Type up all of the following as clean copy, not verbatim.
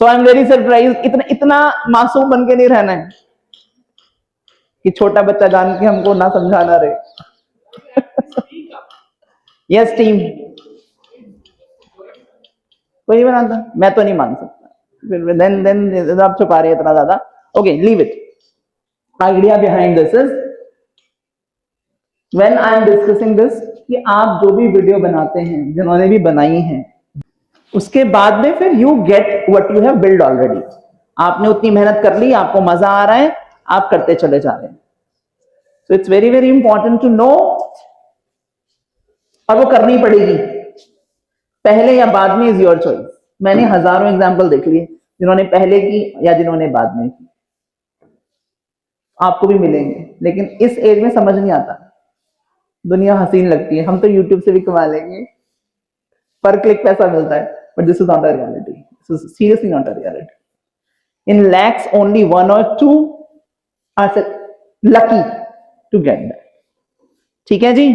So I am very surprise. इतना इतना मासूम बन के नहीं रहना है कि छोटा बच्चा जान के हमको ना समझाना रहे। यस टीम, कोई नहीं बनाता, मैं तो नहीं मान सकता। देन आप छुपा रहे इतना ज्यादा। Okay, leave it. Idea behind this is when I am discussing this कि आप जो भी वीडियो बनाते हैं, जिन्होंने भी बनाई है, उसके बाद में फिर you get what you have build already. आपने उतनी मेहनत कर ली, आपको मजा आ रहा है, आप करते चले जा रहे हैं। So it's very very important to know, और वो करनी पड़ेगी पहले या बाद में, इज योर चॉइस। मैंने हजारों एग्जाम्पल देख लिए जिन्होंने पहले की या जिन्होंने बाद में की, आपको भी मिलेंगे। लेकिन इस एज में समझ नहीं आता, दुनिया हसीन लगती है, हम तो यूट्यूब से भी कमा लेंगे, पर क्लिक पैसा मिलता है, but this is not a reality, this is seriously not a reality. In lakhs only 1 or 2 are lucky to get that. ठीक है जी।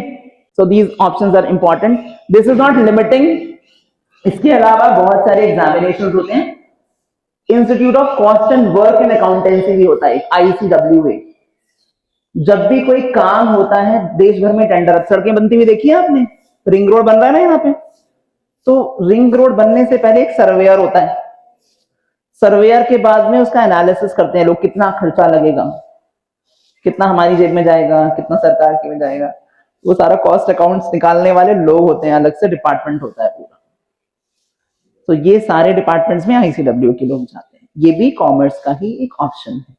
So these options are important, this is not limiting. इसके अलावा बहुत सारे एग्जामिनेशन होते हैं। Institute of cost and work in accountancy भी होता है, ICWA। जब भी कोई काम होता है देश भर में, टेंडर, सड़कें बनती हुई देखी है आपने, रिंग रोड बन रहा है ना यहाँ पे, तो रिंग रोड बनने से पहले एक सर्वेयर होता है। सर्वेयर के बाद में उसका एनालिसिस करते हैं लोग, कितना खर्चा लगेगा, कितना हमारी जेब में जाएगा, कितना सरकार के में जाएगा। वो सारा कॉस्ट अकाउंट्स निकालने वाले लोग होते हैं, अलग से डिपार्टमेंट होता है पूरा। तो ये सारे डिपार्टमेंट्स में ICWA के लोग जाते हैं। ये भी कॉमर्स का ही एक ऑप्शन है।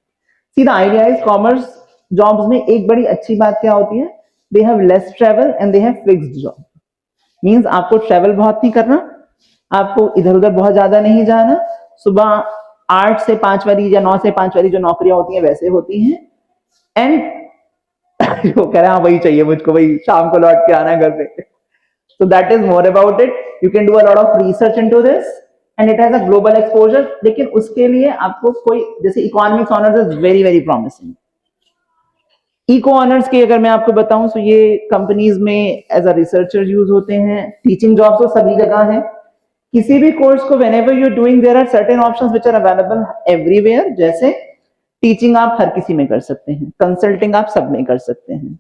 See the idea is, commerce jobs में एक बड़ी अच्छी बात क्या होती है, they have less travel and they have fixed job. Means आपको ट्रेवल बहुत नहीं करना, आपको इधर उधर बहुत ज्यादा नहीं जाना। सुबह 8 से 5 वाली या 9 से 5 वाली जो नौकरियां होती हैं वैसे होती हैं। एंड वो कह रहे हैं वही चाहिए मुझको, वही शाम को लौट के आना है घर पे। So that is more about it. You can do a lot of research into this and it has a global exposure. लेकिन उसके लिए आपको कोई, जैसे economics honours is very very promising. Eco honours के अगर मैं आपको बताऊं तो ये कंपनीज में एज अ रिसर्चर यूज होते हैं। टीचिंग जॉब्स तो सभी जगह है। किसी भी कोर्स को whenever you're doing there are certain options which are available everywhere। जैसे टीचिंग आप हर किसी में कर सकते हैं, कंसल्टिंग आप सब में कर सकते हैं।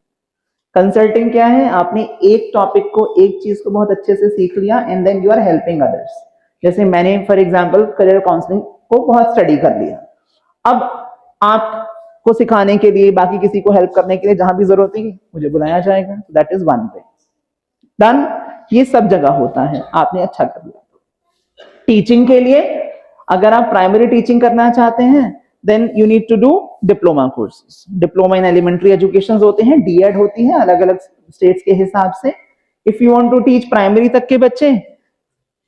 कंसल्टिंग क्या है, आपने एक टॉपिक को, एक चीज को बहुत अच्छे से सीख लिया and then you are helping others. जैसे मैंने फॉर एग्जांपल करियर काउंसलिंग को बहुत स्टडी कर लिया, अब आपको सिखाने के लिए, बाकी किसी को हेल्प करने के लिए जहां भी जरूरत है मुझे बुलाया जाएगा। That is one way done. ये सब जगह होता है, आपने अच्छा कर लिया। टीचिंग के लिए अगर आप प्राइमरी टीचिंग करना चाहते हैं then you need to do diploma courses. Diploma in elementary education होते हैं, DED होती है अलग अलग स्टेट्स के हिसाब से। If you want to teach primary तक के बच्चे,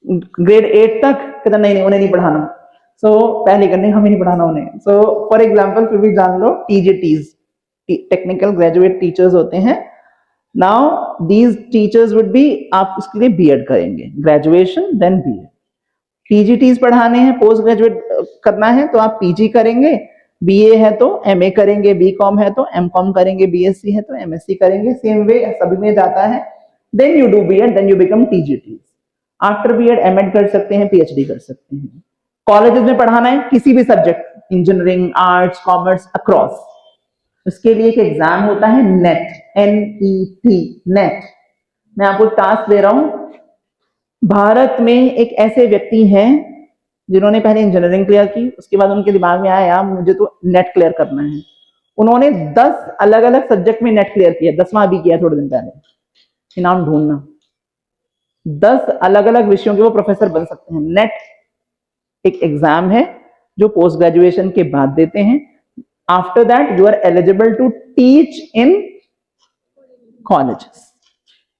ग्रेड 8 तक, कहता नहीं उन्हें नहीं पढ़ाना। पहले करने हमें नहीं पढ़ाना उन्हें। फॉर एग्जाम्पल फिर भी जान लो, TGTs, टेक्निकल ग्रेजुएट टीचर्स होते हैं। Now these teachers would be, आप इसके लिए BEd करेंगे, ग्रेजुएशन देन BEd। PGTs पढ़ाने हैं, पोस्ट ग्रेजुएट करना है तो आप PG करेंगे, BA है तो MA करेंगे, BCom है तो MCom करेंगे, BSc है तो MSc करेंगे। सेम वे सभी में जाता है। Then you do BEd, then you become TGTs। After BEd MAd कर सकते हैं, PhD कर सकते हैं। कॉलेजेस में पढ़ाना है किसी भी subject, engineering, arts, commerce, across, उसके लिए एक एग्जाम होता है NET, NET, नेट। मैं आपको टास्क दे रहा हूं। भारत में एक ऐसे व्यक्ति हैं जिन्होंने पहले इंजीनियरिंग क्लियर की, उसके बाद उनके दिमाग में आया यार मुझे तो नेट क्लियर करना है। उन्होंने 10 अलग अलग सब्जेक्ट में नेट क्लियर किया, 10वां भी किया थोड़े दिन पहले। नाम ढूंढना, 10 अलग अलग विषयों के वो प्रोफेसर बन सकते हैं। नेट एक एग्जाम है जो पोस्ट ग्रेजुएशन के बाद देते हैं। After that you are eligible to teach in colleges,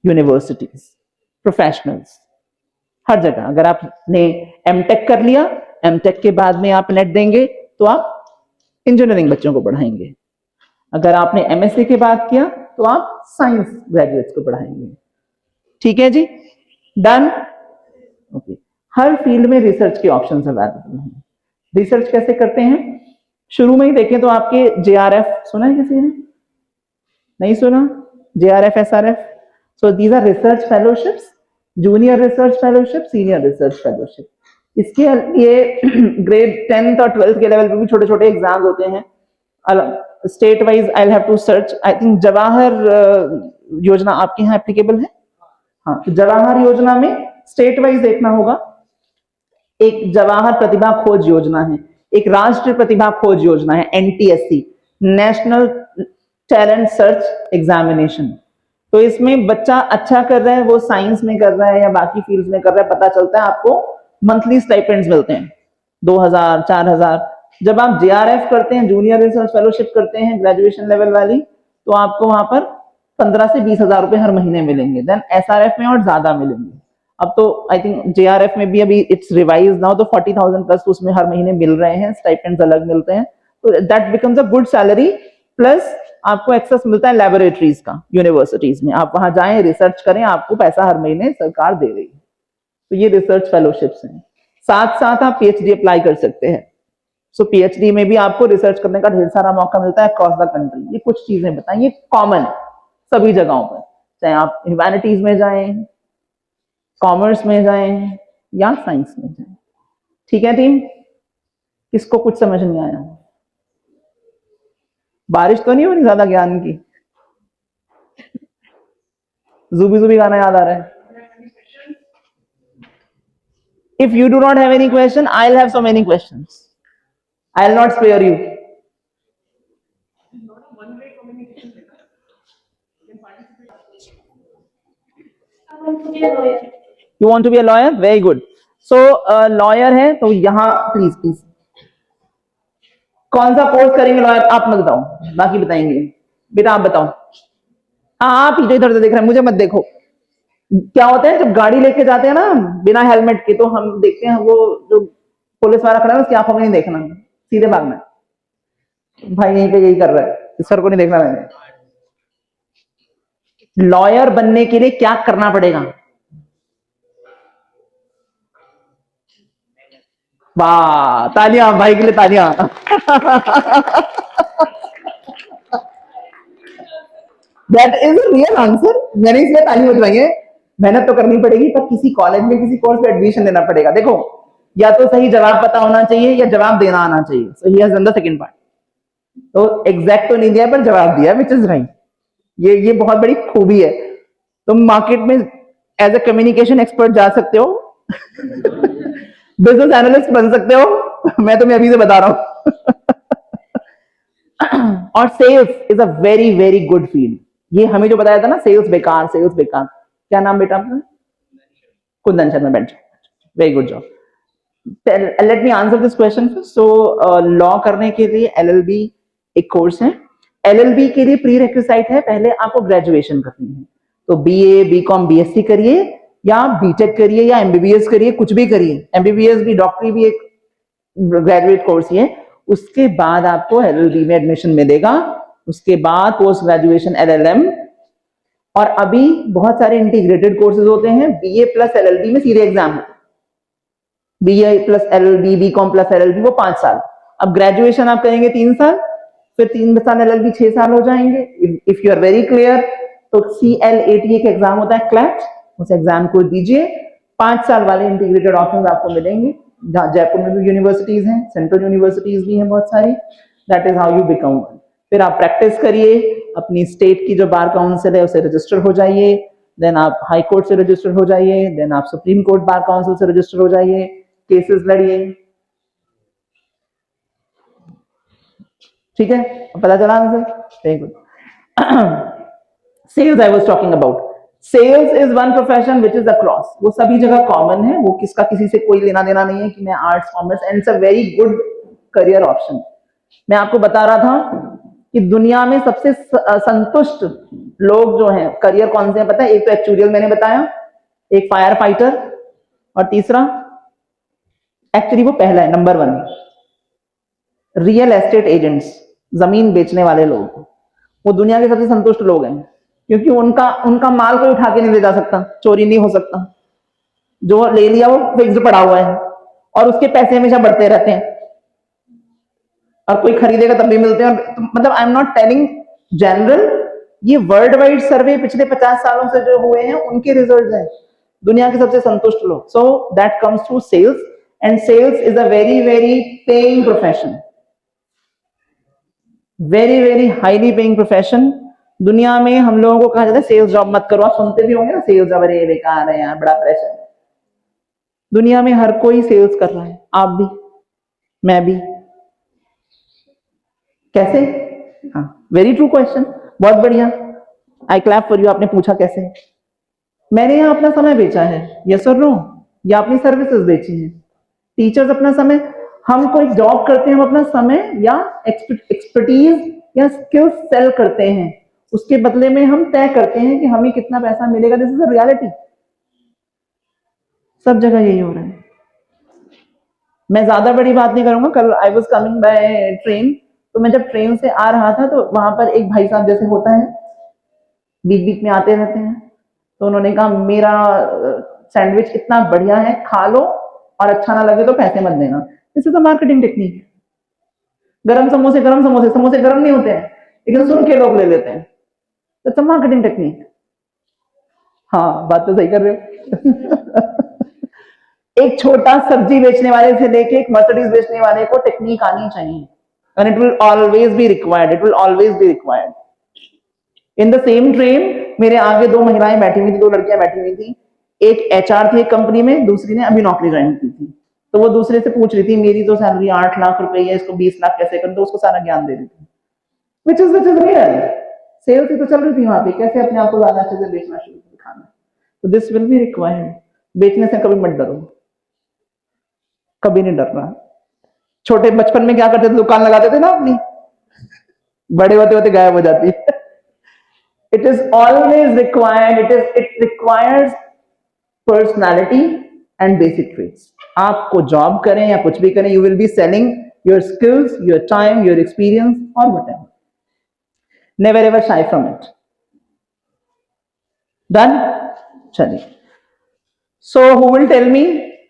universities, professionals, हर जगह। अगर आपने MTech कर लिया, MTech के बाद में आप नेट देंगे तो आप इंजीनियरिंग बच्चों को पढ़ाएंगे। अगर आपने MSc के बाद किया तो आप साइंस ग्रेजुएट्स को पढ़ाएंगे। ठीक है जी, डन। ओके, हर फील्ड में रिसर्च के ऑप्शंस अवेलेबल हैं। रिसर्च कैसे करते हैं, शुरू में ही देखें तो आपके JRF सुना है किसी ने? नहीं सुना? JRF, SRF, so these are research fellowships, junior research fellowship, senior research fellowship. इसके लिए ग्रेड 10th और 12th के लेवल पे भी छोटे छोटे एग्जाम्स होते हैं state wise. I have to search, I think Jawahar Yojana आपके यहाँ एप्लीकेबल है। हाँ, तो जवाहर योजना में स्टेट वाइज देखना होगा। एक जवाहर प्रतिभा खोज योजना है, एक राष्ट्रीय प्रतिभा खोज योजना है, NTSC, national talent search examination. तो इसमें बच्चा अच्छा कर रहा है, वो साइंस में कर रहा है या बाकी फील्ड्स में कर रहा है, पता चलता है आपको मंथली स्टाइपेंड्स मिलते हैं 2000 4000। जब आप जेआरएफ करते हैं, जूनियर रिसर्च फेलोशिप करते हैं ग्रेजुएशन लेवल वाली, तो आपको वहां पर 15 से 20 हजार रुपए हर महीने मिलेंगे। देन एसआरएफ में और ज्यादा मिलेंगे। अब तो आई थिंक जेआरएफ में भी अभी इट्स रिवाइज नाउ, तो 40,000 प्लस उसमें हर महीने मिल रहे हैं, स्टाइपेंड्स अलग मिलते हैं। तो that becomes a good salary, plus आपको एक्सेस मिलता है लेबोरेटरीज का यूनिवर्सिटीज में। आप वहां जाएं, रिसर्च करें, आपको पैसा हर महीने सरकार दे रही है। तो ये रिसर्च फेलोशिप्स हैं। साथ साथ आप पीएचडी अप्लाई कर सकते हैं। सो पीएचडी में भी आपको रिसर्च करने का ढेर सारा मौका मिलता है अक्रॉस द कंट्री। ये कुछ चीजें बताएं, ये कॉमन सभी जगहों पर, चाहे आप ह्यूमैनिटीज में जाएं, कॉमर्स में जाएं या साइंस में जाएं। ठीक है टीम, किसको कुछ समझ नहीं आया? बारिश तो नहीं हो रही ज्यादा ज्ञान की? जुबी जुबी गाना याद आ रहा है? If you do not have any question, I'll have so many questions. I'll not spare you. You want to be a lawyer? Very good. So lawyer है तो यहाँ प्लीज प्लीज कौन सा कोर्स करेंगे लॉयर? आप मत बताओ, बाकी बताएंगे। बेटा आप बताओ। हाँ, आप इधर उधर देख रहे हैं, मुझे मत देखो। क्या होता है जब गाड़ी लेके जाते हैं ना बिना हेलमेट के, तो हम देखते हैं वो जो पुलिस वाला खड़ा है उसकी आंखों में नहीं देखना, सीधे भागना है। भाई यहीं पे यही कर रहा है, इस सर को नहीं देखना मैंने। लॉयर बनने के लिए क्या करना पड़ेगा? वाह, तालियां भाई के लिए, तालियां। That is a real answer. मैंने इसलिए ताली बजवाई है। मेहनत तो करनी पड़ेगी, पर किसी कॉलेज में किसी कोर्स में एडमिशन लेना पड़ेगा। देखो, या तो सही जवाब पता होना चाहिए या जवाब देना आना चाहिए। So he has done the second part. तो एग्जैक्ट तो नहीं दिया पर जवाब दिया, विच इज राइट। ये बहुत बड़ी खूबी है। तुम मार्केट में एज ए कम्युनिकेशन एक्सपर्ट जा सकते हो, बिजनेस एनालिस्ट बन सकते हो, मैं तुम्हें अभी से बता रहा हूं। और sales is a very very good field. ये हमें जो बताया था ना, सेल्स बेकार, सेल्स बेकार। क्या नाम बेटा आपका? कुंदन शर्मा। बैठ, very good job. Let me answer this question. So law करने के लिए एलएलबी एक कोर्स है। एलएलबी के लिए प्री रिक्विजिट है, पहले आपको ग्रेजुएशन करनी है। तो बीए, बीकॉम, बीएससी करिए या बीटेक करिए या एमबीबीएस करिए, कुछ भी करिए। एमबीबीएस भी, डॉक्टरी भी एक ग्रेजुएट कोर्स ही है। उसके बाद आपको एलएलबी में एडमिशन मिलेगा। उसके बाद पोस्ट ग्रेजुएशन एलएलएम, और अभी बहुत सारे इंटीग्रेटेड कोर्सेज होते हैं। बीए प्लस एलएलबी में सीधे एग्जाम होते हैं। BA plus LLB, BCom plus LLB, वो 5 साल। अब ग्रेजुएशन आप करेंगे 3 साल, फिर 3 साल एलएलबी 6 साल हो जाएंगे। If you are very clear, तो CLAT एक एग्जाम होता है, क्लैट, उस एग्जाम को दीजिए। 5 साल वाले इंटीग्रेटेड ऑप्शन आपको मिलेंगे। जयपुर में भी यूनिवर्सिटीज हैं, सेंट्रल यूनिवर्सिटीज भी हैं बहुत सारी। That is how you become one. फिर आप प्रैक्टिस करिए, अपनी स्टेट की जो बार काउंसिल है उसे रजिस्टर हो जाइए। देन आप हाई कोर्ट से रजिस्टर हो जाइए। देन आप सुप्रीम कोर्ट बार काउंसिल से रजिस्टर हो जाइए, केसेस लड़िए। ठीक है, पता चला answer? Very good. Sales I was talking about. Sales is one profession which is across, वो सभी जगह कॉमन है। वो किसका किसी से कोई लेना देना नहीं है कि मैं arts commerce, and it's a very good career option. मैं आपको बता रहा था कि दुनिया में सबसे संतुष्ट लोग जो हैं करियर कौन से हैं पता है? एक तो एक्चुरियल मैंने बताया, एक फायर फाइटर, और तीसरा, एक्चुअली वो पहला है, नंबर 1, रियल एस्टेट एजेंट्स, जमीन बेचने वाले लोग। वो दुनिया के सबसे संतुष्ट लोग हैं, क्योंकि उनका उनका माल कोई उठा के नहीं ले जा सकता, चोरी नहीं हो सकता। जो ले लिया वो फिक्स्ड पड़ा हुआ है, और उसके पैसे हमेशा बढ़ते रहते हैं, और कोई खरीदेगा तब भी मिलते हैं। और मतलब I am not telling general, ये वर्ल्ड वाइड सर्वे पिछले 50 सालों से जो हुए हैं उनके रिजल्ट हैं, दुनिया के सबसे संतुष्ट लोग। So that comes through sales. and sales is a very paying profession, very highly paying profession. दुनिया में हम लोगों को कहा जाता है सेल्स जॉब मत करो, आप सुनते भी होंगे ना सेल्स जॉब, अरे बेकार है यार, बड़ा प्रेशर है। दुनिया में हर कोई सेल्स कर रहा है, आप भी, मैं भी। कैसे? हाँ, वेरी ट्रू क्वेश्चन, बहुत बढ़िया, आई क्लैप फॉर यू। आपने पूछा कैसे। मैंने यहाँ अपना समय बेचा है, यस और नो, या अपनी सर्विसेज बेची है। टीचर्स अपना समय, हम कोई जॉब करते हैं, हम अपना समय या एक्सपर्टीज या स्किल्स सेल करते हैं, उसके बदले में हम तय करते हैं कि हमें कितना पैसा मिलेगा। दिस इज अ रियलिटी, सब जगह यही हो रहा है। मैं ज्यादा बड़ी बात नहीं करूंगा। कल I was coming by train, तो मैं जब ट्रेन से आ रहा था तो वहां पर एक भाई साहब, जैसे होता है बीच बीच में आते रहते हैं, तो उन्होंने कहा मेरा सैंडविच इतना बढ़िया है, खा लो और अच्छा ना लगे तो पैसे मत देना। This is a marketing technique. गरम समोसे, समोसे गरम नहीं होते हैं, लेकिन सुन के लोग ले लेते हैं। तो मार्केटिंग टेक्निक। हाँ, बात तो सही कर रहे हो। एक छोटा सब्जी बेचने वाले से लेके एक मर्सिडीज बेचने वाले को टेक्निक आनी चाहिए, and it will always be required, it will always be required. In the same train मेरे आगे दो महिलाएं बैठी हुई थी, दो लड़कियां बैठी हुई थी। एक एचआर थी एक कंपनी में, दूसरी ने अभी नौकरी ज्वाइन की थी। तो वो दूसरे से पूछ रही थी मेरी तो सैलरी 8 लाख रुपए है, इसको 20 लाख कैसे करूं, तो उसको सारा ज्ञान दे रही थी, which is real। सेल्स ही तो चल रही थी वहां पे, कैसे अपने आप को ज्यादा अच्छे से बेचना शुरू दिखाना। तो दिस विल बी रिक्वायर्ड। बेचने से कभी मत डरो, कभी नहीं डरना। छोटे बचपन में क्या करते थे, दुकान लगाते थे ना अपनी, बड़े होते होते गायब हो जाती है। It is always required, it requires personality and basic traits. आपको जॉब करें या कुछ भी करें, you will be selling your skills, your time, your experience और व्हाटएवर। नेवर एवर शाई फ्रॉम इट। डन? चलिए, so who will tell me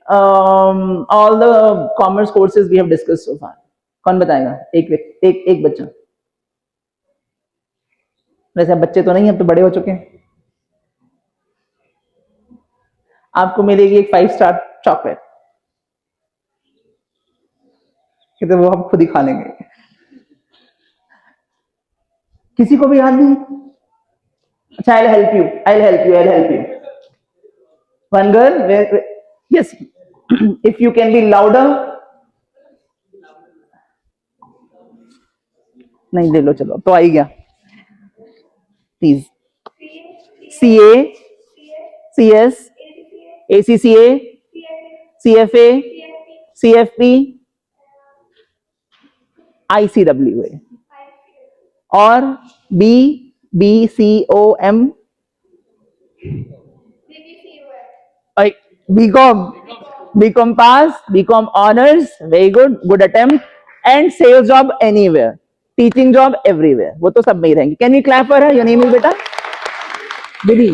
all the commerce courses we have discussed so far? कौन बताएगा? एक बच्चा। वैसे अब बच्चे तो नहीं, अब तो बड़े हो चुके हैं। आपको मिलेगी एक 5 स्टार चॉकलेट, कहते वो हम खुद ही खा लेंगे। किसी को भी याद नहीं? अच्छा, I'll help you. One girl, yes, if you can be louder. नहीं, ले लो, चलो तो आई गया। Please. CA, CS, ACCA, CFA, CFP, ICWA और BCOM, BCom pass, BCom honors, very good attempt, and sales job anywhere, teaching job everywhere, वो तो सब में ही रहेंगे। Can we clap for her? Your name is बेटा विधि।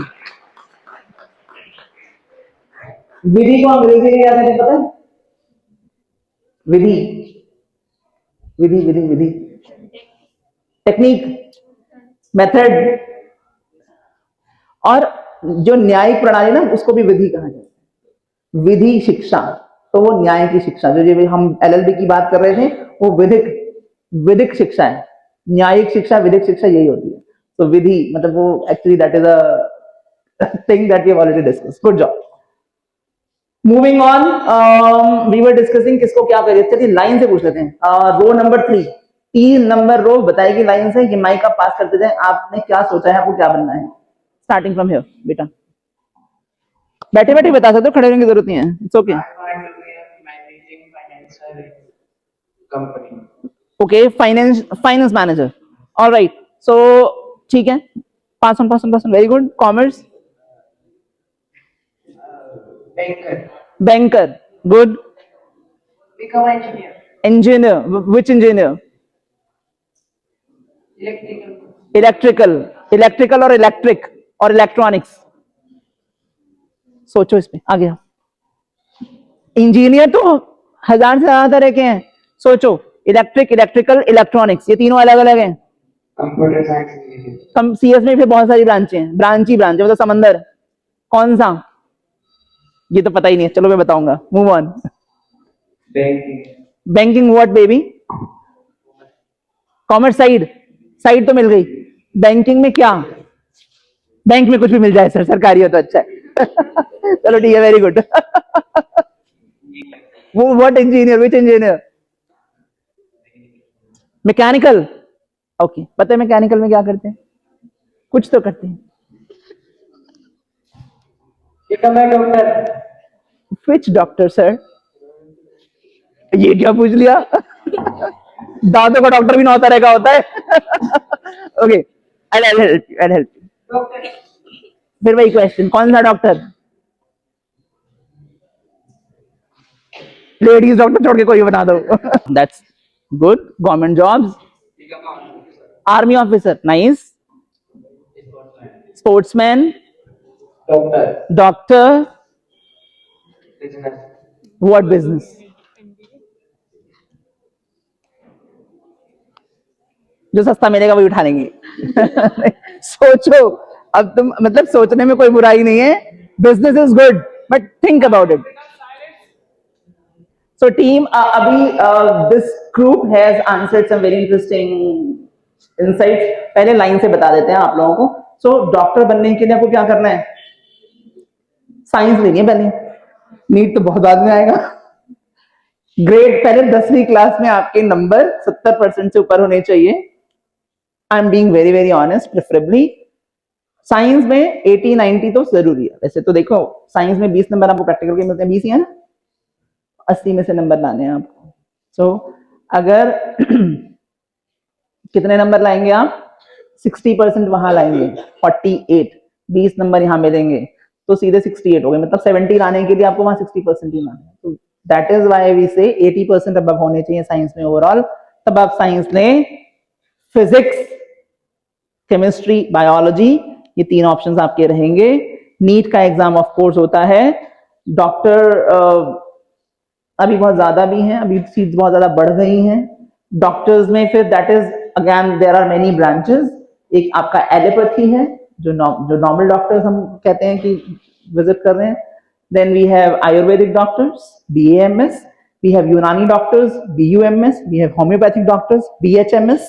विधि को अंग्रेजी में क्या कहते हैं पता? विधि, विधि विधि विधि, टेक्निक, मेथड। और जो न्यायिक प्रणाली ना, उसको भी विधि कहा जाता है। विधि शिक्षा, तो वो न्याय की शिक्षा, जो हम LLB की बात कर रहे थे, वो विधिक शिक्षा है। न्यायिक शिक्षा, विधिक शिक्षा यही होती है। तो विधि मतलब वो actually that is a thing that we have already discussed. Good job. Moving on, we were discussing किसको क्या करिए। चलिए लाइन से पूछ लेते हैं। रो नंबर 3, 3 नंबर रो बताएगी लाइन से। ये माइक आप पास करते जाए, आपने क्या सोचा है, आपको क्या बनना है। स्टार्टिंग फ्रॉम हियर बेटा। बैठे बैठे बता सकते हो, खड़े रहने की जरूरत नहीं है, it's okay. Okay, finance manager, all right. So ठीक है, pass on, very good. Commerce, banker, good. Become engineer. Engineer, which engineer? Electrical और electric और electronics। सोचो इस पे, आ गया। इंजीनियर तो 1000 से ज्यादा तरह के हैं, सोचो। इलेक्ट्रिक, इलेक्ट्रिकल, इलेक्ट्रॉनिक्स, ये तीनों अलग अलग हैं। Computer science. CS में फिर बहुत सारी ब्रांचें हैं, ब्रांच मतलब समंदर। कौन सा? ये तो पता ही नहीं है, चलो मैं बताऊंगा। Move on. Banking. Banking what baby? Commerce side, side तो मिल गई। बैंकिंग में क्या? बैंक में कुछ भी मिल जाए सर, सरकारी हो तो अच्छा है। चलो ठीक है, वेरी गुड। वो what engineer, which engineer? Mechanical. Okay, पता है मैकेनिकल में क्या करते हैं? कुछ तो करते हैं। Become a doctor. Which doctor sir? ये क्या पूछ लिया? दांतों का डॉक्टर भी 9 तरह का होता है। Okay, I'll help you, I'll help you. Doctor. फिर वही क्वेश्चन, कौन सा डॉक्टर? लेडीज डॉक्टर छोड़ के कोई बना दो। That's good. Government jobs, Become a officer. Army officer, nice. Sportsman, Doctor. Doctor, Business. What business? जो सस्ता मिलेगा वही उठा लेंगे। सोचो, अब तुम मतलब सोचने में कोई बुराई नहीं है। Business is good, but think about it. So team, this group has answered some very interesting insights. पहले लाइन से बता देते हैं आप लोगों को। So डॉक्टर बनने के लिए आपको क्या करना है? साइंस लेनी है पहले। नीट तो बहुत बाद में आएगा। ग्रेड पहले 10वीं क्लास में आपके नंबर 70% से ऊपर होने चाहिए। I am being very very honest, preferably science में 80-90 तो जरूरी है। वैसे तो देखो, साइंस में 20 नंबर आपको प्रैक्टिकल के मिलते हैं, 20 ही है ना, 80 में से नंबर लाने हैं आपको। सो अगर कितने नंबर लाएंगे आप? 60% वहां लाएंगे, 48, 20 नंबर यहाँ मिलेंगे तो सीधे 68 हो गए। मतलब 70 लाने के लिए आपको वहां 60% ही लाना है। तो दैट इज व्हाई वी से 80% अब होने चाहिए साइंस में ओवरऑल। तब आप साइंस लें। फिजिक्स, केमिस्ट्री, बायोलॉजी, ये 3 ऑप्शंस आपके रहेंगे। नीट का एग्जाम ऑफ कोर्स होता है। डॉक्टर अभी बहुत ज्यादा भी हैं, अभी सीट्स बहुत ज्यादा बढ़ गई हैं डॉक्टर्स में। फिर that is again there are many branches. एक आपका एलोपैथी है, जो नॉर्मल डॉक्टर्स हम कहते हैं कि विजिट कर रहे हैं। Then we have ayurvedic doctors, BAMS, we have Unani doctors, BUMS, we have homeopathic doctors, BHMS।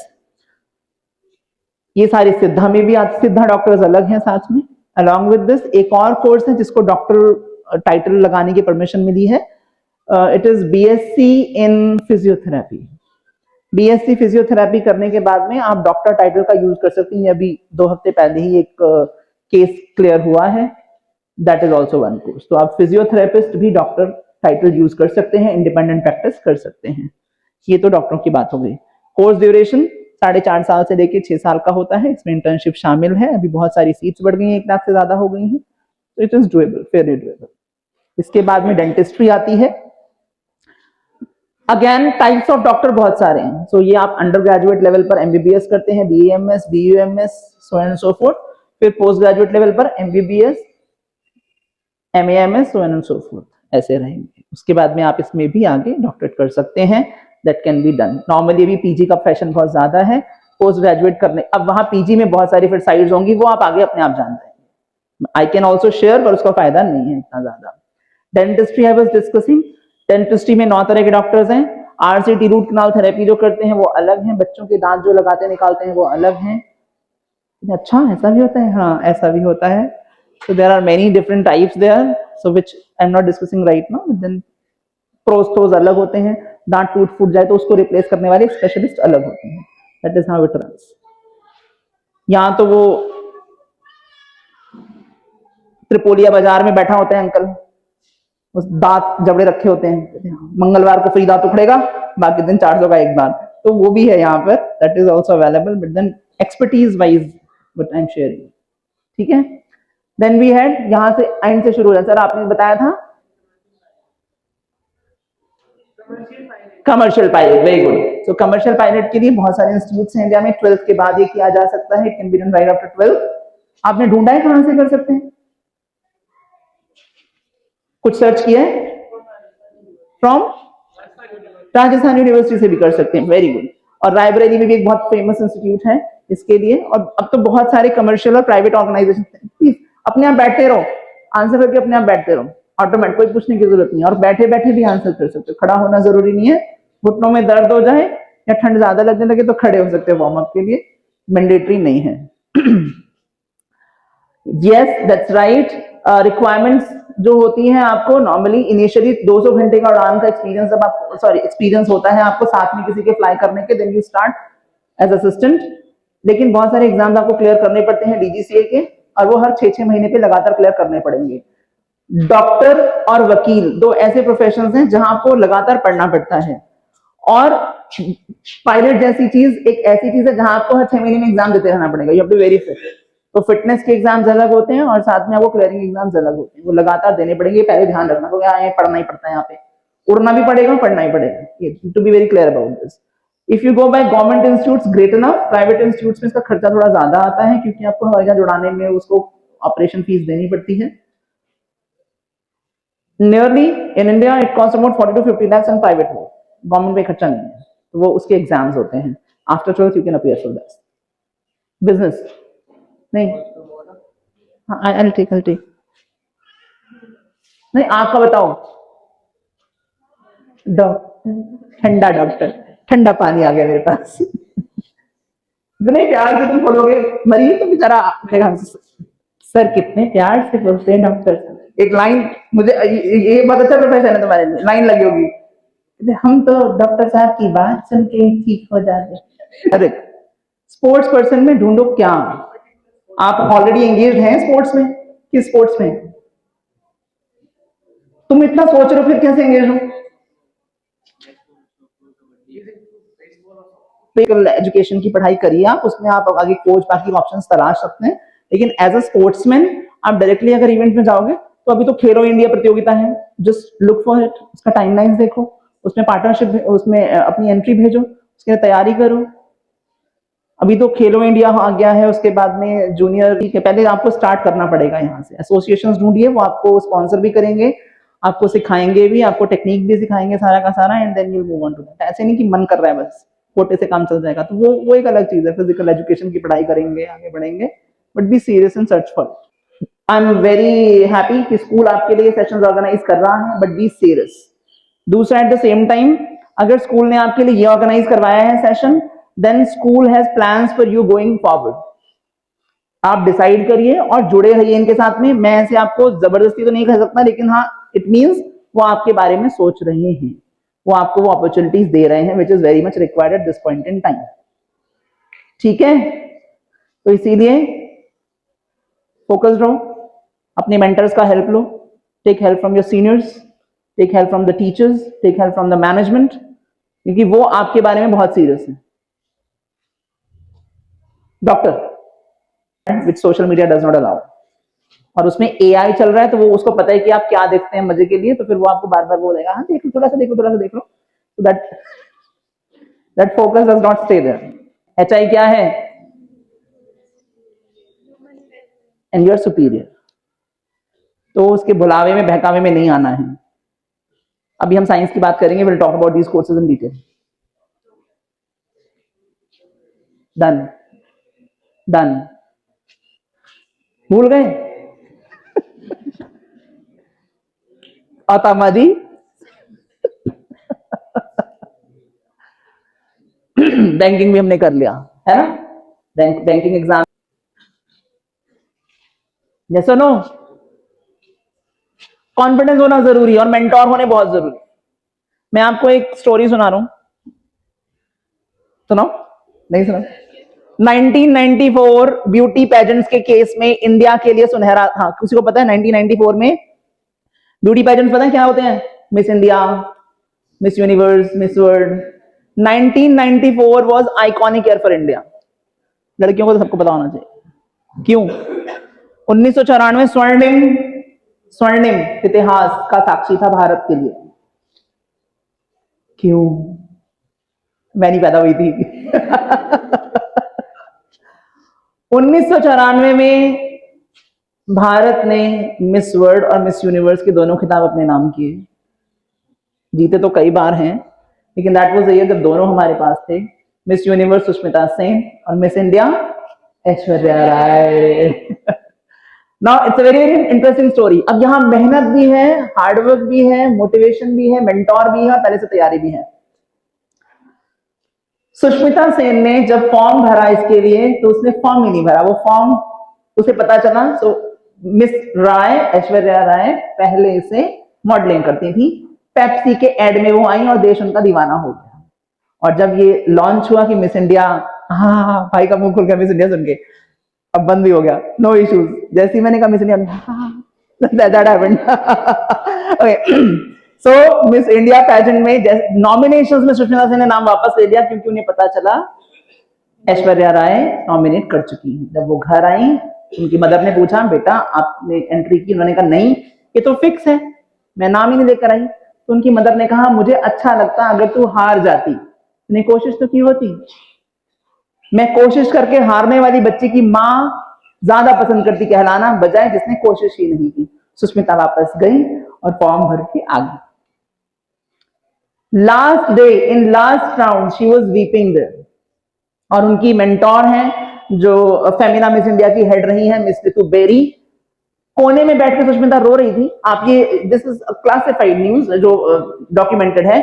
ये सारे सिद्धा में भी आते, सिद्धा डॉक्टर्स अलग हैं साथ में। अलॉन्ग विद दिस एक और कोर्स है जिसको डॉक्टर टाइटल लगाने की परमिशन मिली है। It is BSc in physiotherapy. BSc physiotherapy करने के बाद में आप डॉक्टर टाइटल का यूज कर सकती हैं। अभी 2 हफ्ते पहले ही एक केस क्लियर हुआ है। That is also one course. तो आप फिजियोथेरेपिस्ट भी डॉक्टर टाइटल यूज कर सकते हैं, इंडिपेंडेंट प्रैक्टिस कर सकते हैं। ये तो डॉक्टरों की बात हो गई। कोर्स ड्यूरेशन 4.5 साल से लेके 6 साल का होता है। इसमें इंटर्नशिप शामिल है। अभी बहुत सारी सीट्स बढ़ गई हैं, 1 लाख से ज्यादा हो गई हैं। तो it is doable, Fairlie doable. इसके बाद में डेंटिस्ट्री आती है। अगेन टाइप्स ऑफ डॉक्टर बहुत सारे हैं। सो ये आप अंडर ग्रेजुएट लेवल पर MBBS करते हैं, BAMS, BUMS, so and so fourth. फिर पोस्ट ग्रेजुएट लेवल पर MBBS, MAMS, so and so fourth, ऐसे रहेंगे। उसके बाद में आप इसमें भी आगे डॉक्टरेट कर सकते हैं। That can be done. Normally भी PG का फैशन बहुत ज्यादा है। पोस्ट ग्रेजुएट करने, अब वहां PG में बहुत सारी फिर साइड्स होंगी, वो आप आगे अपने आप जान जाएंगे। आई कैन ऑल्सो शेयर, पर उसका फायदा नहीं है इतना ज्यादा। Dentistry I was discussing. Dentistry में 9 तरह के डॉक्टर्स हैं। RCT रूट कैनाल थेरेपी जो करते हैं वो अलग हैं। बच्चों के दांत जो लगाते निकालते हैं वो अलग हैं। अच्छा, ऐसा भी होता है? हाँ, ऐसा भी होता है। So there are many different types there, so which I'm not discussing right now. Then प्रोस्थोज अलग होते हैं। दांत टूट फूट जाए तो उसको रिप्लेस करने वाले स्पेशलिस्ट अलग होते हैं। That is how it runs. यहाँ तो वो त्रिपोलिया बाजार में बैठा होता है अंकल, उस दांत जबड़े रखे होते हैं, मंगलवार को फ्री दांत उखड़ेगा, बाकी दिन 400 का एक दांत। तो वो भी है यहाँ पर। That is also available, but then expertise wise but I am sharing. ठीक है। देन वी हैड, यहाँ से एंड से शुरू हो जाए। सर आपने बताया था कमर्शियल पायलट, वेरी गुड। सो कमर्शियल पायलट के लिए बहुत सारे इंस्टीट्यूट्स हैं इंडिया में। 12th के बाद ये किया जा सकता है। It can be done right after 12th। आपने ढूंढा है कहां से कर सकते हैं? कुछ सर्च किया है? फ्रॉम राजस्थान यूनिवर्सिटी से भी कर सकते हैं, वेरी गुड। और रायबरेली में भी एक बहुत फेमस इंस्टीट्यूट है इसके लिए। और अब तो बहुत सारे कमर्शियल और प्राइवेट ऑर्गेनाइजेशन। प्लीज अपने आप बैठते रहो, आंसर करके अपने आप बैठते रहो। ऑटोमेटिक, कोई पूछने की जरूरत नहीं है, और बैठे बैठे भी आंसर कर सकते हो, खड़ा होना जरूरी नहीं है। घुटनों में दर्द हो जाए या ठंड ज्यादा लगने लगे तो खड़े हो सकते हैं वार्म अप के लिए, मैंडेटरी नहीं है। Yes that's right. रिक्वायरमेंट्स जो होती हैं आपको नॉर्मली इनिशियली 200 घंटे का उड़ान का एक्सपीरियंस, जब आप एक्सपीरियंस होता है आपको साथ में किसी के फ्लाई करने के, then you start as assistant. लेकिन बहुत सारे एग्जाम्स आपको क्लियर करने पड़ते हैं डीजीसीए के, और वो हर 6-6 महीने पे लगातार क्लियर करने पड़ेंगे। डॉक्टर और वकील दो ऐसे प्रोफेशंस हैं जहां आपको लगातार पढ़ना पड़ता है, और पायलट जैसी चीज एक ऐसी चीज है जहां आपको हर 6 महीने में एग्जाम देते रहना पड़ेगा। You have to very fit. तो फिटनेस के एग्जाम्स अलग होते हैं और साथ में आपको क्लियरिंग एग्जाम्स अलग होते हैं, वो लगातार देने पड़ेंगे। पहले ध्यान रखना, क्योंकि यहाँ पढ़ना ही पड़ता है, यहाँ पे उड़ना भी पड़ेगा, पढ़ना ही पड़ेगा, to be very clear about this. If you go by government institutes great enough, private institutes में इसका खर्चा थोड़ा ज्यादा आता है, क्योंकि आपको हवाई जहाज उड़ाने में उसको ऑपरेशन फीस देनी पड़ती है। Nearly in India it cost about 40 to 50 lakhs in private हो, गवर्नमेंट में खर्चा नहीं है, तो वो उसके एग्जाम्स होते हैं। After 12th you can appear for that. Business नहीं, हाँ आई टेक नहीं, आपका बताओ। डॉक्टर, ठंडा डॉक्टर, ठंडा पानी आ गया मेरे पास। इतने प्यार से तुम पढ़ोगे, मरीज तो बेचारा सर कितने प्यार से बोलते हैं डॉक्टर। एक लाइन मुझे ये बहुत अच्छा प्रोफेशन है तुम्हारे लिए, लाइन लगी होगी, हम तो डॉक्टर साहब की बात सुन के ठीक हो जाते। अरे स्पोर्ट्स पर्सन में ढूंढो क्या, आप ऑलरेडी एंगेज हैं स्पोर्ट्स में, किस स्पोर्ट्स में? तुम इतना सोच रहे हो फिर कैसे एंगेज हो? एजुकेशन की पढ़ाई करिए आप, उसमें आप आगे कोच बाकी ऑप्शंस तलाश सकते हैं, लेकिन एज अ स्पोर्ट्समैन आप डायरेक्टली अगर इवेंट में जाओगे तो अभी तो खेलो इंडिया प्रतियोगिता है, जस्ट लुक फॉर इट, उसका टाइमलाइन देखो, उसमें पार्टनरशिप, उसमें अपनी एंट्री भेजो, उसके लिए तैयारी करो। अभी तो खेलो इंडिया आ गया है, उसके बाद में जूनियर, ठीक है, पहले आपको स्टार्ट करना पड़ेगा यहाँ से। एसोसिएशंस ढूंढिए, वो आपको स्पॉन्सर भी करेंगे, आपको सिखाएंगे भी, आपको टेक्निक भी सिखाएंगे सारा का सारा, and then you move on to that. ऐसे नहीं कि मन कर रहा है बस कोटे से काम चल जाएगा, तो वो एक अलग चीज है। फिजिकल एजुकेशन की पढ़ाई करेंगे, आगे बढ़ेंगे, but be serious and search for. I am very happy कि स्कूल आपके लिए सेशंस ऑर्गेनाइज कर रहा है, बट बी सीरियस। दूसरा, एट द सेम टाइम अगर स्कूल ने आपके लिए ये ऑर्गेनाइज करवाया है session, then school has plans for you going forward. आप डिसाइड करिए और जुड़े रहिए इनके साथ में। मैं ऐसे आपको जबरदस्ती तो नहीं कह सकता, लेकिन हाँ इट मीन्स वो आपके बारे में सोच रहे हैं, वो आपको वो अपॉर्चुनिटीज दे रहे हैं, which is very much required at this point in time. ठीक है, तो इसीलिए फोकस्ड रहो, अपने मेंटर्स का हेल्प लो, take help from your seniors, take help from the teachers, take help from the management, क्योंकि वो आपके बारे में बहुत सीरियस है। Doctor which social media does not allow, और उसमें एआई चल रहा है, तो वो उसको पता है कि आप क्या देखते हैं मजे के लिए, तो फिर वो आपको बार बार बोलेगा हाँ देख लो, थोड़ा सा देखो, थोड़ा सा देख लो, तो that focus does not stay there. HI क्या है? एंड यूर सुपीरियर, तो उसके बुलावे में बहकावे में नहीं आना है। अभी हम साइंस की बात करेंगे, will talk about these courses in detail. Done done, भूल गए आतामा जी? बैंकिंग भी हमने कर लिया है ना, बैंकिंग एग्जाम। यस और नो? कॉन्फिडेंस होना जरूरी है और मेंटोर होने बहुत जरूरी। मैं आपको एक स्टोरी सुना रहा हूं, सुनो, नहीं सुना? 1994 ब्यूटी पेजेंट्स के केस में इंडिया के लिए सुनहरा, हाँ किसी को पता है 1994 में ब्यूटी पेजेंट्स पता है क्या होते हैं? Miss India, miss universe, miss world. 1994 was iconic year for India. लड़कियों को तो सबको पता होना चाहिए क्यों। 1994 स्वर्णिम इतिहास का साक्षी था भारत के लिए। क्यों? मैं नहीं पैदा हुई थी। 1994 में भारत ने मिस वर्ल्ड और मिस यूनिवर्स के दोनों खिताब अपने नाम किए। जीते तो कई बार हैं, लेकिन दैट वाज द ईयर जब दोनों हमारे पास थे। मिस यूनिवर्स सुष्मिता सेन और Miss India Aishwarya Rai. Now it's a very very interesting story. अब यहाँ मेहनत भी है, हार्डवर्क भी है, मोटिवेशन भी है, मेंटोर भी है और पहले से तैयारी भी है। सुष्मिता सेन ने जब फॉर्म भरा इसके लिए तो उसने फॉर्म ही नहीं भरा, वो फॉर्म उसे पता चला। सो मिस राय, ऐश्वर्या राय पहले से मॉडलिंग करती थी, पेप्सी के एड में वो आई और देश उनका दीवाना हो गया। और जब ये लॉन्च हुआ कि मिस इंडिया, हाँ भाई का मुंह खुल गया मिस इंडिया सुन के, अब बंद भी हो गया, नो इश्यूज। जैसे ही मैंने कहा miss India, that happened. Okay, so miss India pageant में नॉमिनेशंस में सुष्मिता सेन ने नाम वापस ले लिया क्योंकि उन्हें पता चला ऐश्वर्या राय नॉमिनेट कर चुकी हैं। जब वो घर आई, उनकी मदर ने पूछा बेटा आपने एंट्री की? उन्होंने कहा नहीं, ये तो फिक्स है, मैं नाम ही नहीं लेकर आई। तो उनकी मदर ने कहा मुझे अच्छा लगता अगर तू हार जाती, तूने कोशिश तो की होती। मैं कोशिश करके हारने वाली बच्ची की माँ ज्यादा पसंद करती कहलाना, बजाय जिसने कोशिश ही नहीं की। सुष्मिता वापस गई और फॉर्म भर के आ गई। Last day in last round she was weeping there. और उनकी मेंटोर हैं जो फेमिना मिस इंडिया की हेड रही हैं, मिस रितु बेरी, कोने में बैठ के सुष्मिता रो रही थी। आप ये, दिस इज क्लासिफाइड न्यूज जो डॉक्यूमेंटेड है।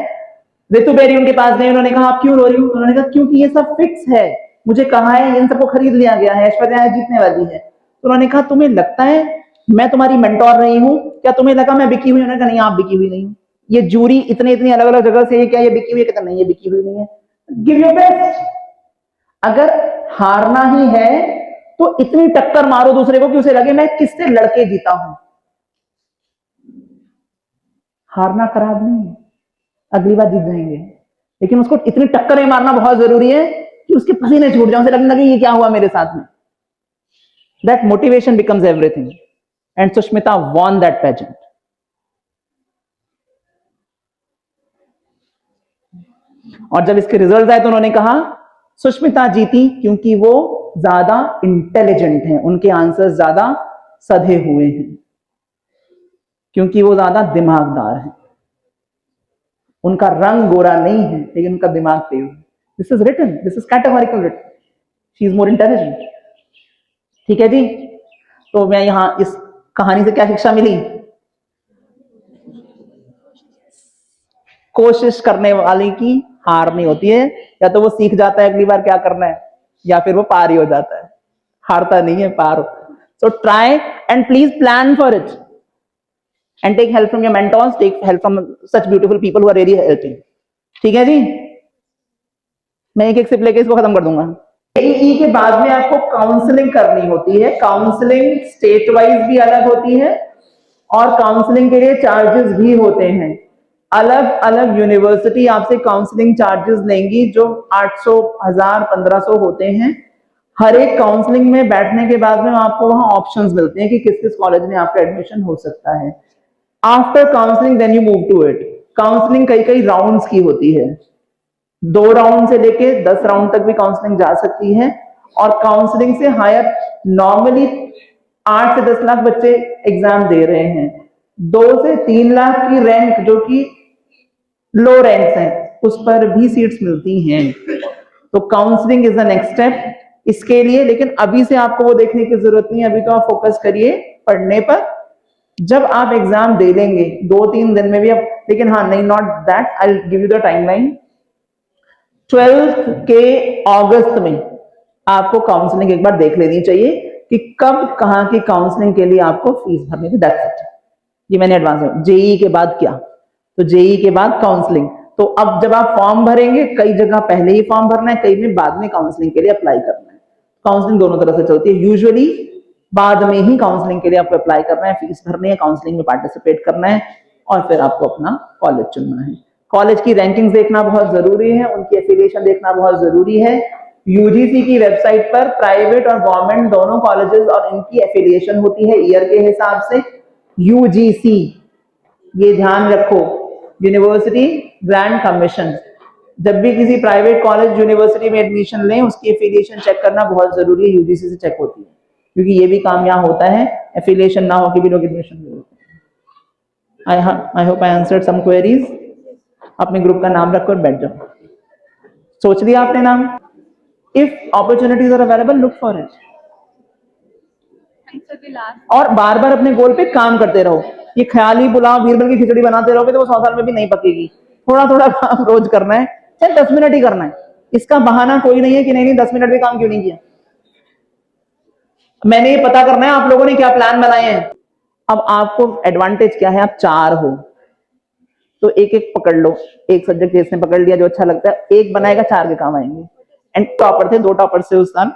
रितु बेरी उनके पास गई, उन्होंने कहा आप क्यों रो रही हो? उन्होंने कहा क्योंकि ये सब फिक्स है, मुझे कहा है इन सबको खरीद लिया गया है, ऐश्वर्या जीतने वाली है। तो उन्होंने कहा तुम्हें लगता है मैं तुम्हारी मेंटोर रही हूँ, क्या तुम्हें लगा मैं बिकी हुई? उन्होंने कहा नहीं आप बिकी हुई नहीं हो। ये जूरी इतने इतनी अलग अलग जगह से, क्या ये बिकी हुई है? कहता नहीं ये बिकी हुई नहीं है। Give your best. अगर हारना ही है तो इतनी टक्कर मारो दूसरे को कि उसे लगे मैं किससे लड़के जीता हूं। हारना खराब नहीं है, अगली बार जीत जाएंगे, लेकिन उसको इतनी टक्करें मारना बहुत जरूरी है कि उसके पसीने छूट जाए, उसे लगने लगे ये क्या हुआ मेरे साथ में। That motivation becomes everything and Sushmita won that pageant. और जब इसके रिजल्ट आए तो उन्होंने कहा सुष्मिता जीती क्योंकि वो ज्यादा इंटेलिजेंट हैं, उनके आंसर ज्यादा सधे हुए हैं, क्योंकि वो ज्यादा दिमागदार हैं। उनका रंग गोरा नहीं है लेकिन उनका दिमाग तेज है। This is written, this is categorical written, she is more intelligent. ठीक है जी। तो मैं यहां इस कहानी से क्या शिक्षा मिली? कोशिश करने वाले की हार नहीं होती है, या तो वो सीख जाता है अगली बार क्या करना है, या फिर वो पार ही हो जाता है। हारता नहीं है, पार होता है। So try and please plan for it and take help from your mentors, take help from such beautiful people who are really helping. ठीक है जी। मैं एक एक सिप लेके इसको खत्म कर दूंगा। जेईई के बाद में आपको काउंसलिंग करनी होती है। काउंसलिंग स्टेट वाइज भी अलग होती है और काउंसलिंग के लिए चार्जेस भी होते हैं। अलग अलग यूनिवर्सिटी आपसे काउंसलिंग चार्जेस लेंगी, जो 800, 1000, 1500 होते हैं। हर एक काउंसलिंग में बैठने के बाद में आपको वहां ऑप्शंस मिलते हैं कि किस किस कॉलेज में आपका एडमिशन हो सकता है। After counselling then you move to it. Counselling कई कई राउंड्स की होती है, 2 राउंड से लेके 10 राउंड तक भी काउंसलिंग जा सकती है। और काउंसलिंग से हायर नॉर्मली 8 से 10 लाख बच्चे एग्जाम दे रहे हैं। 2 से 3 लाख की रैंक जो कि लो रैंक्स हैं उस पर भी सीट्स मिलती हैं। तो counselling is the next step इसके लिए। लेकिन अभी से आपको वो देखने की जरूरत नहीं है, अभी तो आप फोकस करिए पढ़ने पर। जब आप एग्जाम दे लेंगे 2-3 दिन में भी आप, लेकिन हाँ नहीं, not that, I will give you the timeline. 12th के अगस्त में आपको काउंसलिंग एक बार देख लेनी चाहिए कि कब कहां की काउंसलिंग के लिए आपको फीस भरनी थी। That's it. ये मैंने एडवांस में। जेईई के बाद क्या? तो जेईई के बाद काउंसलिंग। तो अब जब आप फॉर्म भरेंगे, कई जगह पहले ही फॉर्म भरना है, कई में बाद में काउंसलिंग के लिए अप्लाई करना है। काउंसलिंग दोनों तरह से चलती है। यूजुअली बाद में ही काउंसलिंग के लिए आपको अप्लाई करना है, फीस भरनी है, काउंसलिंग में पार्टिसिपेट करना है और फिर आपको अपना कॉलेज चुनना है। कॉलेज की रैंकिंग्स देखना बहुत जरूरी है, उनकी एफिलिएशन देखना बहुत जरूरी है। यूजीसी की वेबसाइट पर प्राइवेट और गवर्नमेंट दोनों कॉलेजेस और इनकी एफिलिएशन होती है ईयर के हिसाब से। यूजीसी, ये ध्यान रखो, यूनिवर्सिटी ग्रांट कमीशन। जब भी किसी प्राइवेट कॉलेज यूनिवर्सिटी में एडमिशन लें, उसकी एफिलिएशन चेक करना बहुत जरूरी है, यूजीसी से चेक होती है, क्योंकि ये भी काम यहाँ होता है, एफिलिएशन ना हो के भी लोग एडमिशन ले लेते हैं। I hope I answered some queries. अपने ग्रुप का नाम रखो और बैठ जाओ। सोच लिया आपने नाम? If opportunities are available, look for it. answer the last. और बार बार अपने गोल पे काम करते रहो। ये ख्याली पुलाव बीरबल की खिचड़ी बनाते रहोगे तो वो 100 साल में भी नहीं पकेगी। थोड़ा थोड़ा काम रोज करना है, चाहे 10 मिनट ही करना है। इसका बहाना कोई नहीं है कि नहीं 10 मिनट भी काम क्यों नहीं किया। मैंने ये पता करना है आप लोगों ने क्या प्लान बनाए हैं। अब आपको एडवांटेज क्या है, आप 4 हो तो एक एक पकड़ लो, एक सब्जेक्ट जिसने पकड़ लिया जो अच्छा लगता है, एक बनाएगा 4 के काम आएंगे। एंड टॉपर थे, 2 टॉपर से उस साल,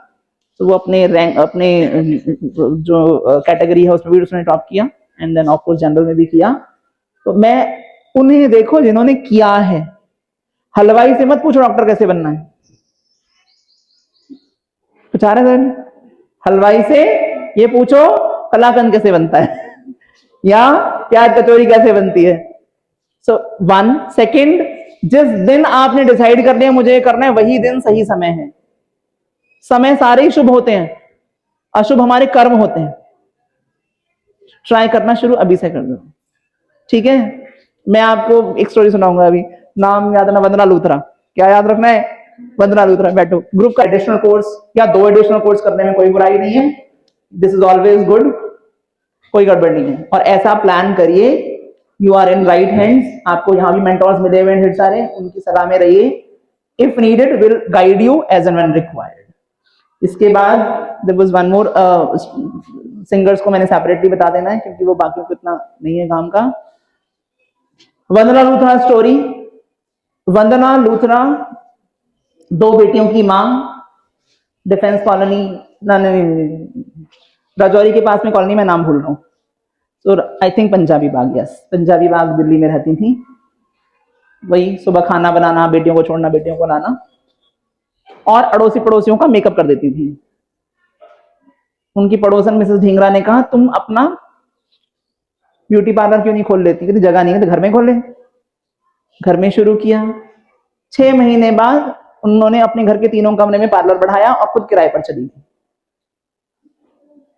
तो वो अपने रैंक अपने जो कैटेगरी है उसमें भी उसने टॉप किया, and then of course general में भी किया। तो मैं उन्हें देखो जिन्होंने किया है। हलवाई से मत पूछो डॉक्टर कैसे बनना है, कुछ आ रहा है। हलवाई से ये पूछो कलाकंद कैसे बनता है या प्याज कचौरी कैसे बनती है। सो 1 सेकंड, जिस दिन आपने डिसाइड कर लिया मुझे ये करना है वही दिन सही समय है। समय सारे ही शुभ होते हैं, अशुभ हमारे कर्म होते हैं। ट्राई करना शुरू अभी से कर दो, ठीक है। मैं आपको एक स्टोरी सुनाऊंगा अभी, नाम याद रखना, वंदना लूथरा। क्या याद रखना है? वंदना लूथरा। बैठो। ग्रुप का एडिशनल कोर्स या 2 एडिशनल कोर्स करने में कोई बुराई नहीं है, दिस इज ऑलवेज गुड, कोई गड़बड़ नहीं है। और ऐसा प्लान करिए, you are in right hands. आपको यहाँ भी मेंटोर्स मिले हुए हैं सारे, उनकी सलाह में रहिए। If needed will guide you as and when required. इसके बाद there was one more, singers को मैंने सेपरेटली बता देना है क्योंकि वो बाकियों को इतना नहीं है काम का। वंदना लूथरा स्टोरी। वंदना लूथरा 2 बेटियों की मां, डिफेंस कॉलोनी, राजौरी के पास में कॉलोनी, में नाम भूल रहा हूँ, तो I think Punjabi Bagh, yes Punjabi Bagh Delhi में रहती थी। वही सुबह खाना बनाना, बेटियों को छोड़ना, बेटियों को लाना, और अड़ोसी पड़ोसियों का मेकअप कर देती थी। उनकी पड़ोसन मिसेस ढींगरा ने कहा तुम अपना ब्यूटी पार्लर क्यों नहीं खोल लेती? कहती जगह नहीं है तो घर में खोले। घर में शुरू किया। 6 महीने बाद उन्होंने अपने घर के 3 कमरे में पार्लर बढ़ाया और खुद किराए पर चली गई।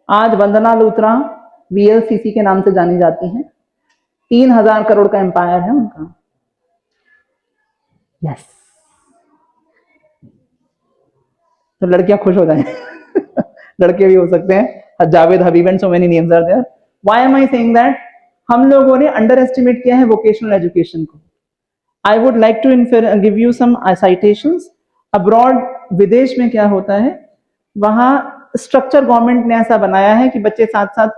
आज वंदना लूथरा वीएलसीसी के नाम से जानी जाती हैं। 3000 करोड़ का एम्पायर है उनका। यस, तो लड़कियां खुश हो जाए लड़के भी हो सकते हैं। Javed Habib and so many names are there. Why am I saying that? हम लोगों ने अंडर एस्टिमेट किया है वोकेशनल एजुकेशन को। I would like to give you some citations. Abroad, विदेश में क्या होता है, वहां स्ट्रक्चर गवर्नमेंट ने ऐसा बनाया है कि बच्चे साथ साथ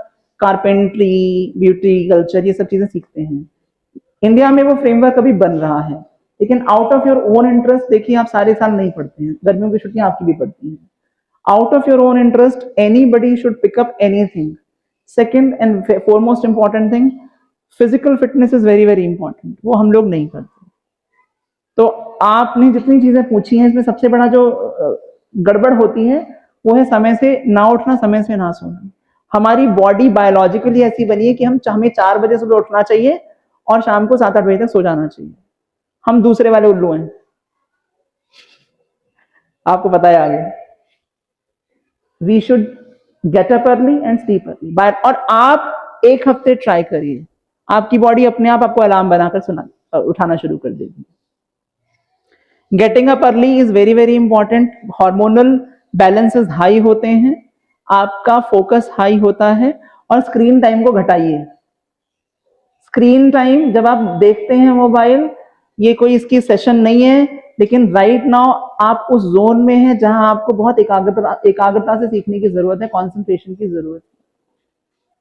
कारपेंट्री, ब्यूटी, कल्चर, ये सब चीजें सीखते हैं। इंडिया में वो फ्रेमवर्क अभी बन रहा है, लेकिन out of your own interest, देखिए आप सारे साल नहीं पढ़ते हैं, गर्मियों की छुट्टियां आपकी भी पड़ती हैं। Out of your own interest anybody should pick up anything. Second and foremost important thing, physical fitness is very very important, वो हम लोग नहीं करते। तो आपने जितनी चीजें पूछी हैं इसमें सबसे बड़ा जो गड़बड़ होती है वो है समय से ना उठना, समय से ना सोना। हमारी बॉडी बायोलॉजिकली ऐसी बनी है कि हमें 4 बजे सुबह उठना चाहिए और शाम को 7-8 बजे तक सो जाना चाहिए। हम दूसरे वाले उल्लू हैं, आपको पता है आगे। We should get up early and sleep early. और आप 1 हफ्ते ट्राई करिए, आपकी बॉडी अपने आप आपको अलार्म बनाकर उठाना शुरू कर देगी। Getting up early is very very important. Hormonal balances high होते हैं, आपका फोकस हाई होता है। और स्क्रीन टाइम को घटाइए। स्क्रीन टाइम जब आप देखते हैं मोबाइल, ये कोई इसकी सेशन नहीं है, लेकिन राइट नाउ आप उस जोन में हैं जहां आपको बहुत एकाग्रता से सीखने की जरूरत है, कंसंट्रेशन की जरूरत है।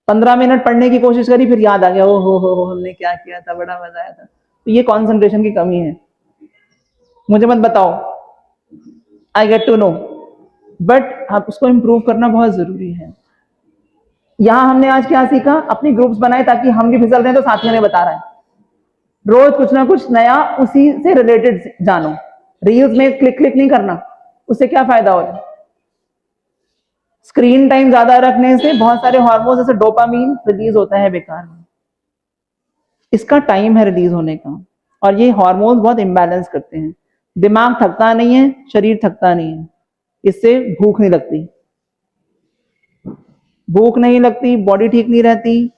15 मिनट पढ़ने की कोशिश करी, फिर याद आ गया, ओ हो हमने क्या किया था, बड़ा मजा आया था। तो ये कंसंट्रेशन की कमी है। मुझे मत बताओ, I get to know, but आप उसको इंप्रूव करना बहुत जरूरी है। यहां हमने आज क्या सीखा? अपनी ग्रुप्स बनाए ताकि हम भी फिसल रहे हैं तो साथियों ने बता रहा है। रोज कुछ ना कुछ नया उसी से रिलेटेड जानो। रील्स में क्लिक नहीं करना, उससे क्या फायदा हो रहा है? स्क्रीन टाइम ज्यादा रखने से बहुत सारे हार्मोन जैसे डोपामीन रिलीज होता है बेकार में। इसका टाइम है रिलीज होने का, और ये हार्मोन्स बहुत इम्बैलेंस करते हैं। दिमाग थकता नहीं है, शरीर थकता नहीं है, इससे भूख नहीं लगती। भूख नहीं लगती, बॉडी ठीक नहीं रहती,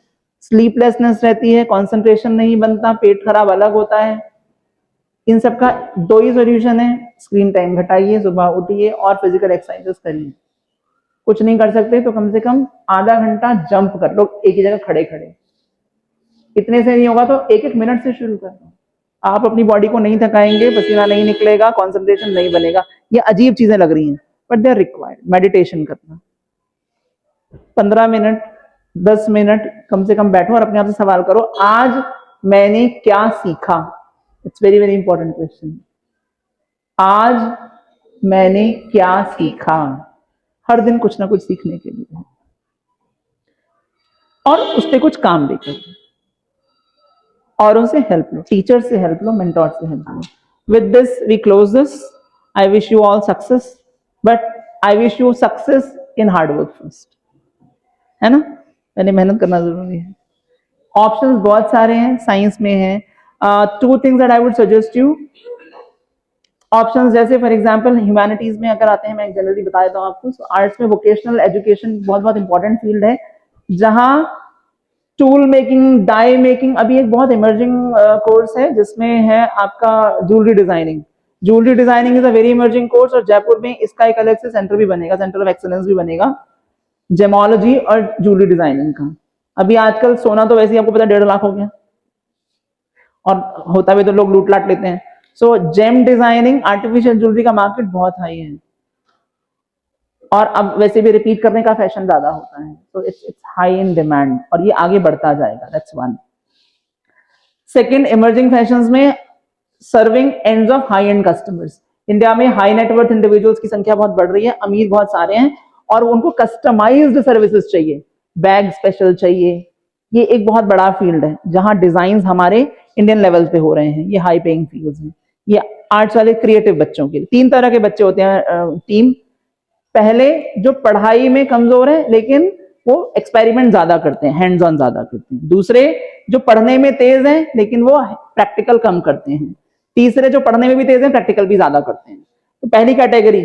स्लीपलेसनेस रहती है, कंसंट्रेशन नहीं बनता, पेट खराब अलग होता है। इन सब का 2 ही सोल्यूशन है, स्क्रीन टाइम घटाइए, सुबह उठिए और फिजिकल एक्सरसाइजेस करिए। कुछ नहीं कर सकते तो कम से कम आधा घंटा जंप कर लो एक ही जगह खड़े खड़े। इतने से नहीं होगा तो 1-1 मिनट से शुरू कर लो। आप अपनी बॉडी को नहीं थकाएंगे, पसीना नहीं निकलेगा, कंसंट्रेशन नहीं बनेगा। ये अजीब चीजें लग रही हैं but they are required. Meditation करना 15 मिनट 10 मिनट कम से कम बैठो और अपने आप से सवाल करो, आज मैंने क्या सीखा। It's very very important question. आज मैंने क्या सीखा। हर दिन कुछ ना कुछ सीखने के लिए है और उस पर कुछ काम भी करो। औरों से हेल्प लो, टीचर से हेल्प लो, मेंटोर से हेल्प लो। With this we close this. I wish you all success, but I wish you success in hard work first, है ना। मैंने मेहनत करना जरूरी है। ऑप्शंस बहुत सारे हैं, साइंस में है। 2 things that I would suggest you. Options जैसे फॉर एग्जांपल ह्यूमैनिटीज में अगर आते हैं, मैं जनरली बता देता हूँ आपको। आर्ट्स में वोकेशनल एजुकेशन बहुत बहुत इंपॉर्टेंट फील्ड है, जहां टूल मेकिंग, डाई मेकिंग, अभी एक बहुत इमर्जिंग कोर्स है जिसमें है आपका jewellery designing. Jewellery designing is a very emerging course और जयपुर में इसका एक अलग से सेंटर भी बनेगा, सेंटर ऑफ एक्सीलेंस भी बनेगा जेमोलॉजी और ज्वेलरी डिजाइनिंग का। अभी आजकल सोना तो वैसे ही आपको पता 1.5 लाख हो गया और होता भी तो लोग लूट लाट लेते हैं। सो जेम डिजाइनिंग, आर्टिफिशियल ज्वेलरी का मार्केट बहुत हाई है और अब वैसे भी रिपीट करने का फैशन ज्यादा होता है, तो इट्स हाई इन डिमांड और ये आगे बढ़ता जाएगा। That's one. Second, emerging fashions में serving ends of high end customers. India में हाई नेटवर्थ इंडिविजुअल्स की संख्या बहुत बढ़ रही है, अमीर बहुत सारे हैं और उनको कस्टमाइज्ड सर्विसेज चाहिए, बैग स्पेशल चाहिए। ये एक बहुत बड़ा फील्ड है जहां डिजाइन हमारे इंडियन लेवल पे हो रहे हैं। ये हाई पेइंग फील्ड्स हैं। ये आर्ट्स वाले क्रिएटिव बच्चों के लिए 3 तरह के बच्चे होते हैं टीम। पहले जो पढ़ाई में कमजोर है लेकिन वो एक्सपेरिमेंट ज्यादा करते हैं, हैंड्स ऑन ज्यादा करते हैं। दूसरे जो पढ़ने में तेज हैं लेकिन वो प्रैक्टिकल कम करते हैं। तीसरे जो पढ़ने में भी तेज हैं, प्रैक्टिकल भी ज्यादा करते हैं। तो पहली कैटेगरी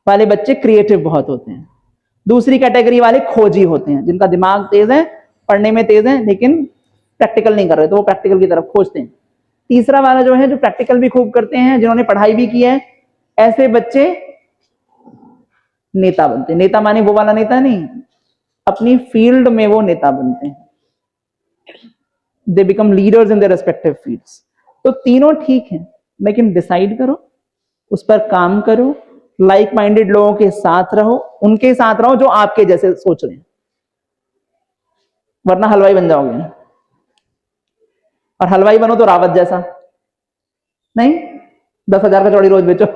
वाले बच्चे क्रिएटिव बहुत होते हैं। दूसरी कैटेगरी वाले खोजी होते हैं, जिनका दिमाग तेज है, पढ़ने में तेज है लेकिन प्रैक्टिकल नहीं कर रहे, तो वो प्रैक्टिकल की तरफ खोजते हैं। तीसरा वाला जो है, जो प्रैक्टिकल भी खूब करते हैं, जिन्होंने पढ़ाई भी की है, ऐसे बच्चे नेता बनते हैं। नेता माने वो वाला नेता नहीं, अपनी फील्ड में वो नेता बनते हैं। They become leaders in their respective fields. तो तीनों ठीक है, लेकिन डिसाइड करो, उस पर काम करो, लाइक माइंडेड लोगों के साथ रहो, उनके साथ रहो जो आपके जैसे सोच रहे हैं, वरना हलवाई बन जाओगे। और हलवाई बनो तो रावत जैसा नहीं, 10,000 का चौड़ी रोज बेचो।